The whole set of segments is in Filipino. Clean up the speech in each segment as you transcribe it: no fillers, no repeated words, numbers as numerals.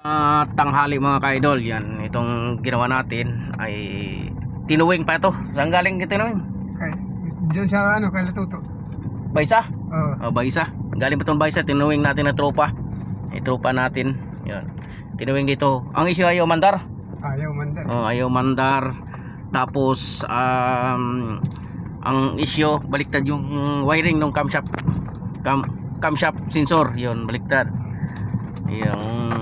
Tanghali mga ka-idol, yan itong ginawa natin ay tinuwing pa ito. Saan galing tinuwing? Diyan sa ano, kay Latuto. Baysa? Oo. Baysa. Galing pa itong Baysa, tinuwing natin na tropa. Tropa natin. Yan. Tinuwing dito. Ang isyu ayaw mandar. Ayaw mandar. Ayaw mandar. Tapos ang isyu baliktad yung wiring ng camshaft. Camshaft sensor, yun baliktad. Yung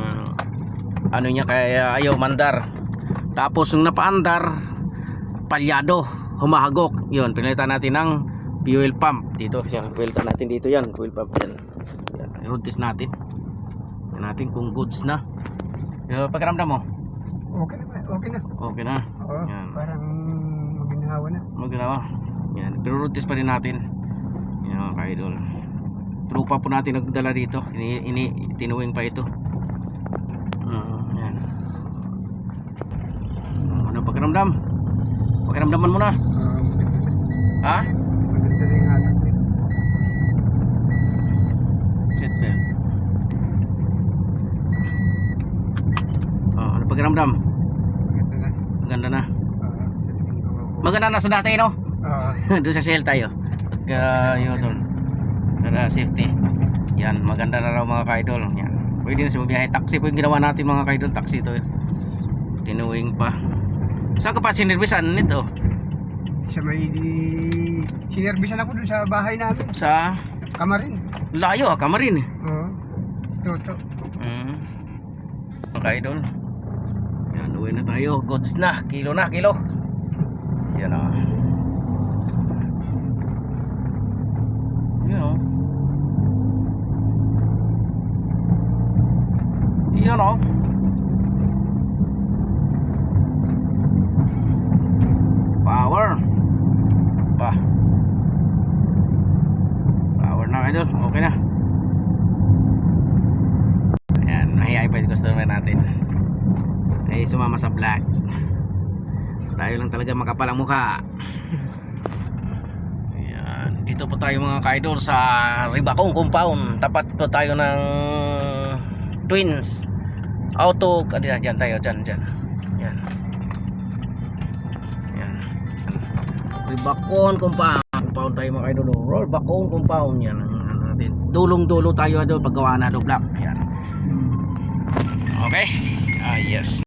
ano niya kaya ayaw mandar. Tapos yung napaandar palyado, humahagok. Yun, pinalitan natin ng fuel pump dito. Pinalitan natin dito yan, fuel pump yan. I-road test natin. Yan natin kung goods na. Yung pagkaramdam mo? Okay na. Okay na. Okay na. Oo, yan. parang maginawa na. Maginawa. Yan, pero road test pa rin natin. Yan mga ka-idol. Trupa po natin nagdala dito. Tinuwing pa ito. Yan. Ano pagkaramdam? Pagkaramdaman mo na. Ha? Maganda na yung hatak nito. Seat belt. Ano pagkaramdam? Maganda na. Maganda na. Sa tingin ko. Maganda na sa dati, no? Oo. Doon sa shell tayo. Pagka yun doon. Para safety. Yan, maganda na raw mga ka-idol. Yan. Pwede na siya magbiyahe. Taxi po yung ginawa natin mga ka-idol. Taxi ito. Tinuwing pa. Saan ka pa sinervisan nito? Sa may sinervisan ako dun sa bahay namin. Sa Kamarin. layo, Kamarin. Oo. Toto. Mga ka-idol. Yan, uwi na tayo. Goods na. Kilo na, kilo. Yan o. Yan o. Yan o. Power. Power na idol. Okay na. Ayan. Mahihay pa yung customer natin. Ay sumama sa vlog. Tayo lang talaga makapal ang mukha. Ayan. Dito po tayo mga ka-idol sa Ribacong compound. Tapat po tayo ng Twins Auto. Diyan tayo. Diyan. Yan. Ribacong compound tayo mga idol. Ribacong compound yan ang natin. Dulong-dulo tayo idol paggawa na do block. Yan. Okay. Yes.